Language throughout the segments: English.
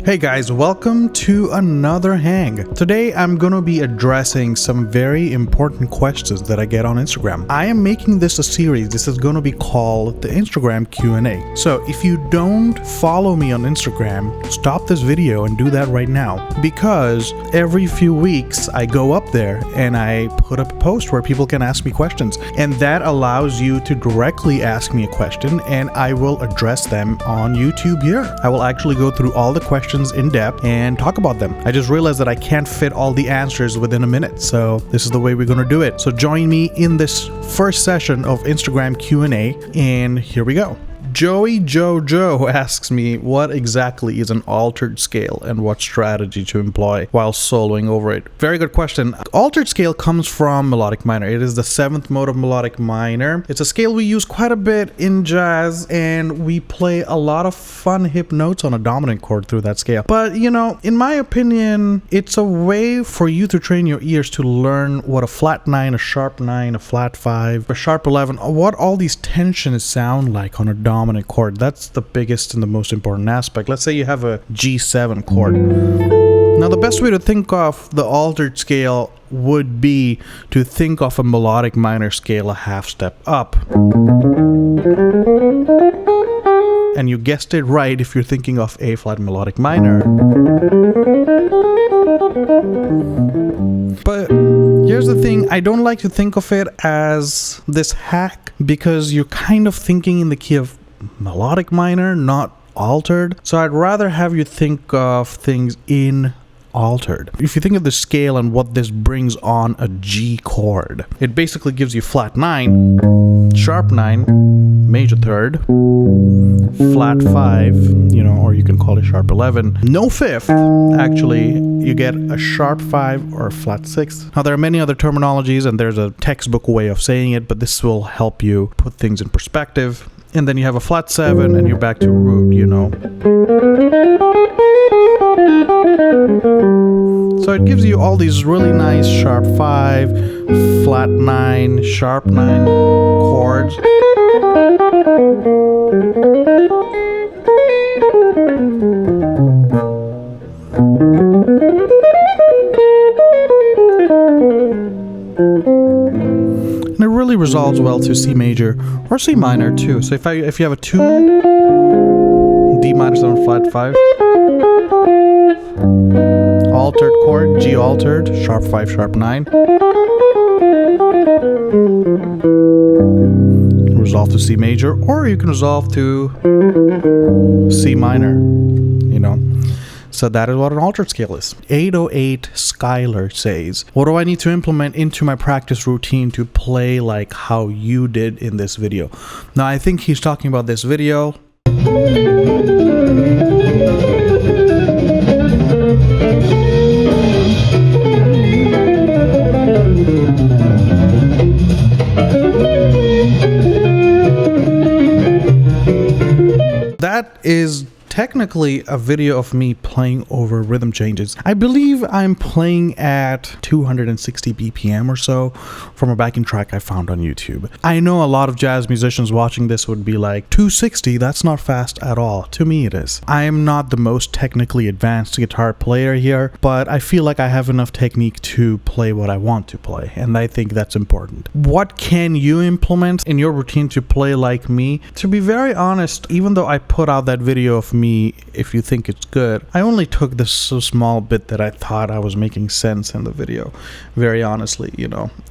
Hey guys, welcome to another hang. Today I'm gonna be addressing some very important questions that I get on Instagram. I am making this a series. This is gonna be called the Instagram Q&A. So if you don't follow me on Instagram, stop this video and do that right now, because every few weeks I go up there and I put up a post where people can ask me questions, and that allows you to directly ask me a question and I will address them on YouTube here. I will actually go through all the questions in depth and talk about them. I just realized that I can't fit all the answers within a minute, so this is the way we're gonna do it. So join me in this first session of Instagram Q&A, and here we go. Joey Joe asks me, what exactly is an altered scale and what strategy to employ while soloing over it? Very good question. Altered scale comes from melodic minor. It is the 7th mode of melodic minor. It's a scale we use quite a bit in jazz, and we play a lot of fun hip notes on a dominant chord through that scale. But you know, in my opinion, it's a way for you to train your ears to learn what a flat 9, a sharp 9, a flat 5, a sharp 11, what all these tensions sound like on a dominant chord. That's the biggest and the most important aspect. Let's say you have a G7 chord. Now the best way to think of the altered scale would be to think of a melodic minor scale a half step up. And you guessed it right if you're thinking of A flat melodic minor. But here's the thing, I don't like to think of it as this hack, because you're kind of thinking in the key of melodic minor, not altered. So I'd rather have you think of things in altered. If you think of the scale and what this brings on a G chord, it basically gives you flat 9, sharp 9, major third, flat 5, or you can call it sharp 11, no fifth. Actually, you get a sharp 5 or a flat 6. Now there are many other terminologies and there's a textbook way of saying it, but this will help you put things in perspective. And then you have a flat 7 and you're back to root, So it gives you all these really nice sharp 5, flat 9, sharp 9 chords. And it really resolves well to C major or C minor too. So if you have a 2, D minor 7 flat 5, altered chord, G altered, sharp 5, sharp 9, resolve to C major, or you can resolve to C minor, So that is what an altered scale is. 808 Skylar says, what do I need to implement into my practice routine to play like how you did in this video? Now I think he's talking about this video. That is technically a video of me playing over rhythm changes. I believe I'm playing at 260 BPM or so from a backing track I found on YouTube. I know a lot of jazz musicians watching this would be like, 260, that's not fast at all. To me it is. I am not the most technically advanced guitar player here, but I feel like I have enough technique to play what I want to play, and I think that's important. What can you implement in your routine to play like me? To be very honest, even though I put out that video of me, if you think it's good, I only took this so small bit that I thought I was making sense in the video. Very honestly,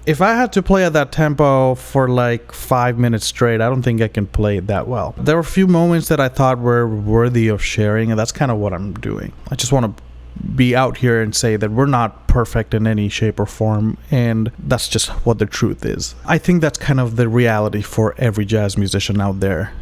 if I had to play at that tempo for like 5 minutes straight, I don't think I can play it that well. There were a few moments that I thought were worthy of sharing, and that's kind of what I'm doing. I just want to be out here and say that we're not perfect in any shape or form, and that's just what the truth is. I think that's kind of the reality for every jazz musician out there,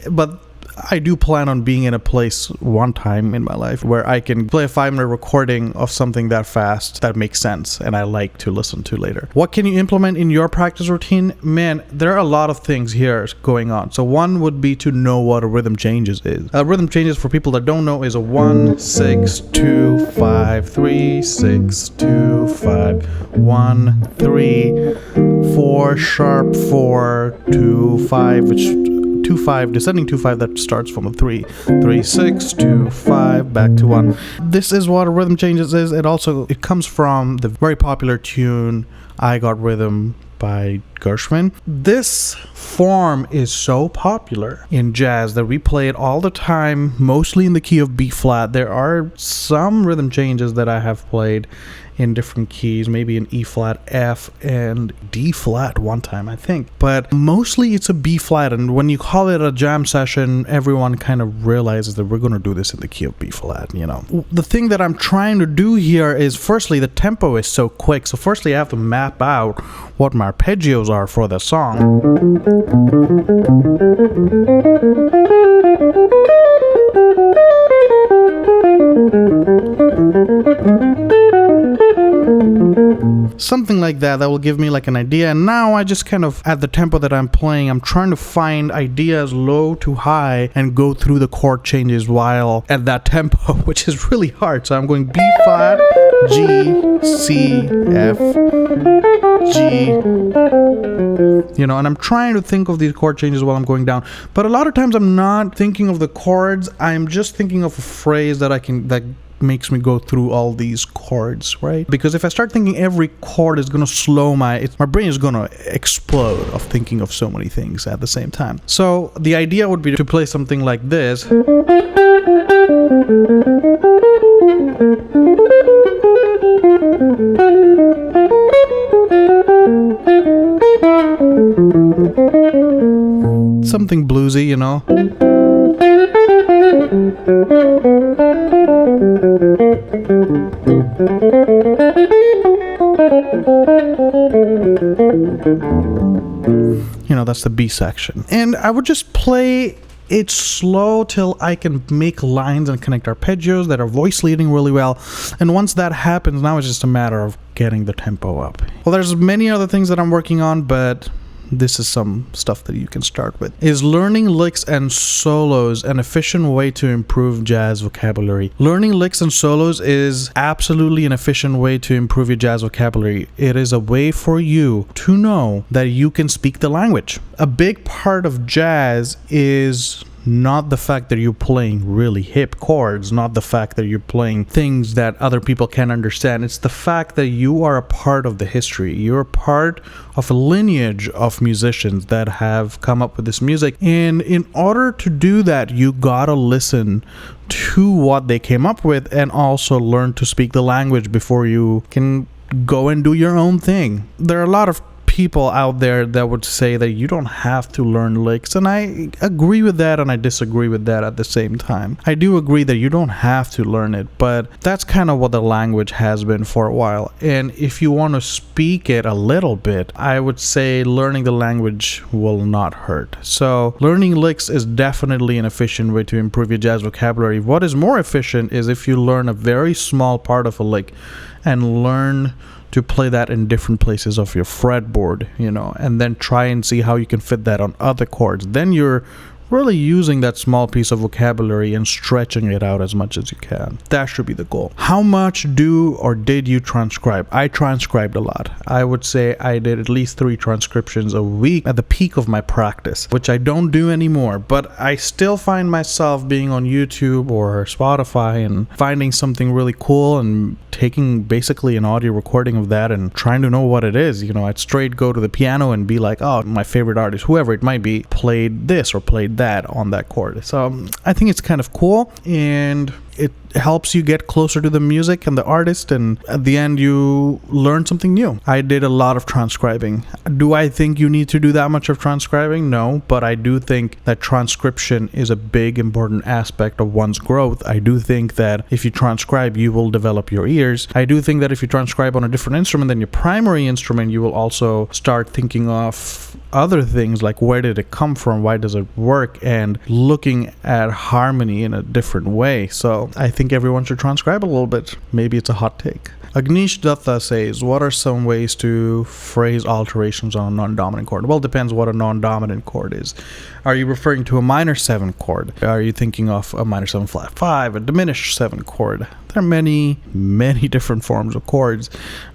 But I do plan on being in a place one time in my life where I can play a 5-minute recording of something that fast that makes sense and I like to listen to later. What can you implement in your practice routine? Man, there are a lot of things here going on. So one would be to know what a rhythm changes is. A rhythm changes, for people that don't know, is a 1, 6, 2, 5, 3, 6, 2, 5, 1, 3, 4, sharp 4, 2, 5, which 2/5, descending 2/5 that starts from a 3, 3, 6, 2, 5, back to 1. This is what a rhythm changes is. It comes from the very popular tune I Got Rhythm by Gershwin. This form is so popular in jazz that we play it all the time, mostly in the key of B flat. There are some rhythm changes that I have played in different keys, maybe in E flat, F, and D flat one time, I think. But mostly it's a B flat, and when you call it a jam session, everyone kind of realizes that we're going to do this in the key of B flat, you know. The thing that I'm trying to do here is, firstly, the tempo is so quick, so firstly I have to map out what my arpeggios are for the song. Something like that will give me like an idea. And now I just kind of, at the tempo that I'm playing, I'm trying to find ideas low to high and go through the chord changes while at that tempo, which is really hard. So I'm going B flat, G, C, F, G, you know, and I'm trying to think of these chord changes while I'm going down. But a lot of times I'm not thinking of the chords. I'm just thinking of a phrase that makes me go through all these chords, right? Because if I start thinking every chord is going to slow my brain is going to explode of thinking of so many things at the same time. So the idea would be to play something like this. Something bluesy, you know. You know, that's the B section. And I would just play it slow till I can make lines and connect arpeggios that are voice leading really well. And once that happens, now it's just a matter of getting the tempo up. Well, there's many other things that I'm working on, but this is some stuff that you can start with. Is learning licks and solos an efficient way to improve jazz vocabulary? Learning licks and solos is absolutely an efficient way to improve your jazz vocabulary. It is a way for you to know that you can speak the language. A big part of jazz is not the fact that you're playing really hip chords, not the fact that you're playing things that other people can understand. It's the fact that you are a part of the history. You're a part of a lineage of musicians that have come up with this music. And in order to do that, you gotta listen to what they came up with and also learn to speak the language before you can go and do your own thing. There are a lot of people out there that would say that you don't have to learn licks, and I agree with that and I disagree with that at the same time. I do agree that you don't have to learn it, but that's kind of what the language has been for a while. And if you want to speak it a little bit, I would say learning the language will not hurt. So learning licks is definitely an efficient way to improve your jazz vocabulary. What is more efficient is if you learn a very small part of a lick and learn to play that in different places of your fretboard, you know, and then try and see how you can fit that on other chords. Then you're really using that small piece of vocabulary and stretching it out as much as you can. That should be the goal. How much did you transcribe? I transcribed a lot. I would say I did at least 3 transcriptions a week at the peak of my practice, which I don't do anymore, but I still find myself being on YouTube or Spotify and finding something really cool and taking basically an audio recording of that and trying to know what it is. You know, I'd straight go to the piano and be like, oh, my favorite artist, whoever it might be, played this or played that on that chord. So I think it's kind of cool, and it helps you get closer to the music and the artist, and at the end you learn something new. I did a lot of transcribing. Do I think you need to do that much of transcribing? No, but I do think that transcription is a big important aspect of one's growth. I do think that if you transcribe, you will develop your ears. I do think that if you transcribe on a different instrument than your primary instrument, you will also start thinking of other things like where did it come from, why does it work, and looking at harmony in a different way. So I think think everyone should transcribe a little bit. Maybe it's a hot take. Agnish Datta says, what are some ways to phrase alterations on a non-dominant chord? Well, it depends what a non-dominant chord is. Are you referring to a minor 7 chord? Are you thinking of a minor 7 flat 5, a diminished 7 chord? There are many different forms of chords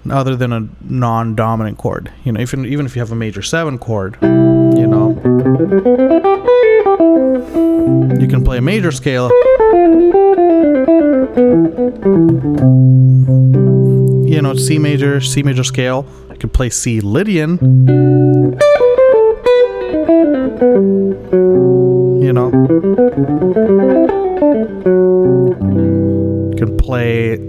other than a non-dominant chord. You know, even if you have a major 7 chord, you know, you can play a major scale. You know, C major scale. You can play C Lydian. You know, you can play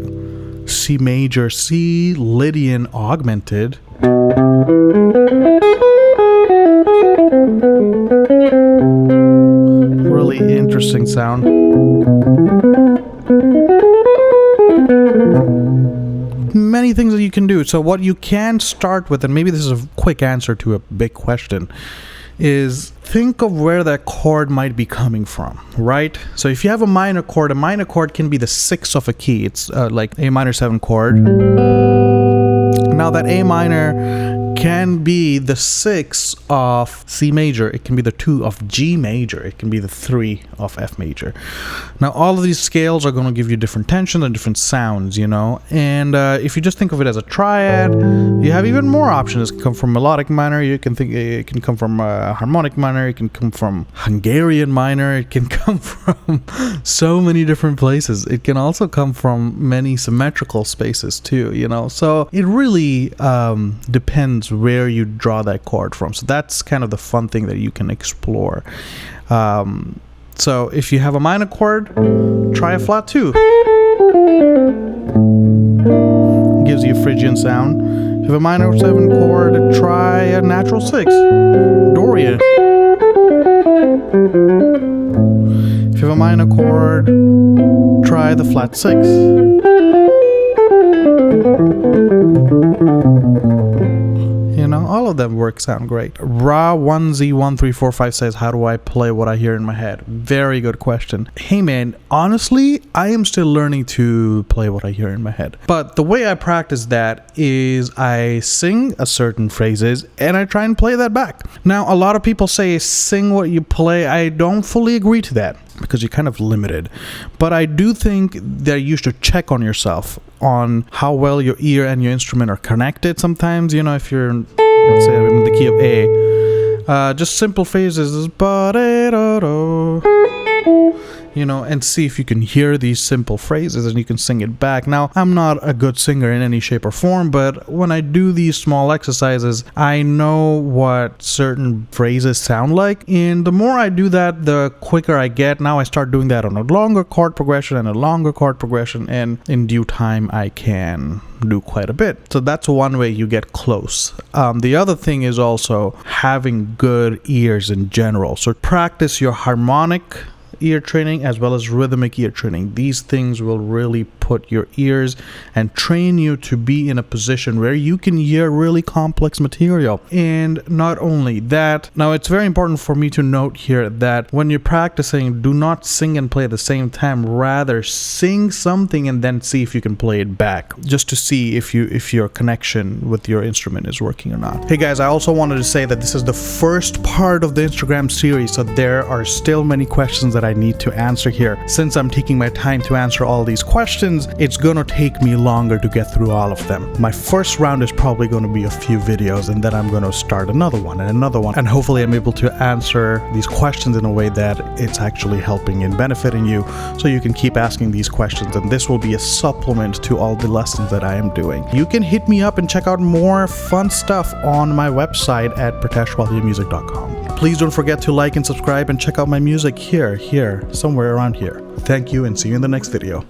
C major, C Lydian augmented. Really interesting sound. Many things that you can do. So what you can start with, and maybe this is a quick answer to a big question, is think of where that chord might be coming from, right? So if you have a minor chord can be the 6th of a key. It's like A minor 7 chord. Now that A minor can be the 6th of C major, it can be the 2 of G major, it can be the 3 of F major. Now all of these scales are going to give you different tensions and different sounds, you know, and if you just think of it as a triad, you have even more options. It can come from melodic minor, you can think it can come from harmonic minor, it can come from Hungarian minor, it can come from so many different places. It can also come from many symmetrical spaces too, you know, so it really depends where you draw that chord from. So that's kind of the fun thing that you can explore. So if you have a minor chord, try a flat 2. Gives you a Phrygian sound. If you have a minor 7 chord, try a natural 6, Dorian. If you have a minor chord, try the flat 6. You know, all of them sound great. Ra1Z1345 says, how do I play what I hear in my head? Very good question. Hey man, honestly, I am still learning to play what I hear in my head. But the way I practice that is I sing a certain phrases and I try and play that back. Now, a lot of people say sing what you play. I don't fully agree to that, because you're kind of limited. But I do think that you should check on yourself on how well your ear and your instrument are connected sometimes. You know, if you're, let's say, in the key of A, just simple phrases, you know, and see if you can hear these simple phrases and you can sing it back. Now, I'm not a good singer in any shape or form, but when I do these small exercises, I know what certain phrases sound like, and the more I do that, the quicker I get. Now I start doing that on a longer chord progression and a longer chord progression, and in due time I can do quite a bit. So that's one way you get close. The other thing is also having good ears in general. So practice your harmonic ear training as well as rhythmic ear training. These things will really put your ears and train you to be in a position where you can hear really complex material. And not only that, now it's very important for me to note here that when you're practicing, do not sing and play at the same time. Rather, sing something and then see if you can play it back, just to see if your connection with your instrument is working or not. Hey guys, I also wanted to say that this is the first part of the Instagram series, so there are still many questions that I need to answer here. Since I'm taking my time to answer all these questions, it's gonna take me longer to get through all of them. My first round is probably gonna be a few videos, and then I'm gonna start another one and another one, and hopefully I'm able to answer these questions in a way that it's actually helping and benefiting you, so you can keep asking these questions, and this will be a supplement to all the lessons that I am doing. You can hit me up and check out more fun stuff on my website at prateshwalyamusic.com. Please don't forget to like and subscribe and check out my music here, somewhere around here. Thank you, and see you in the next video.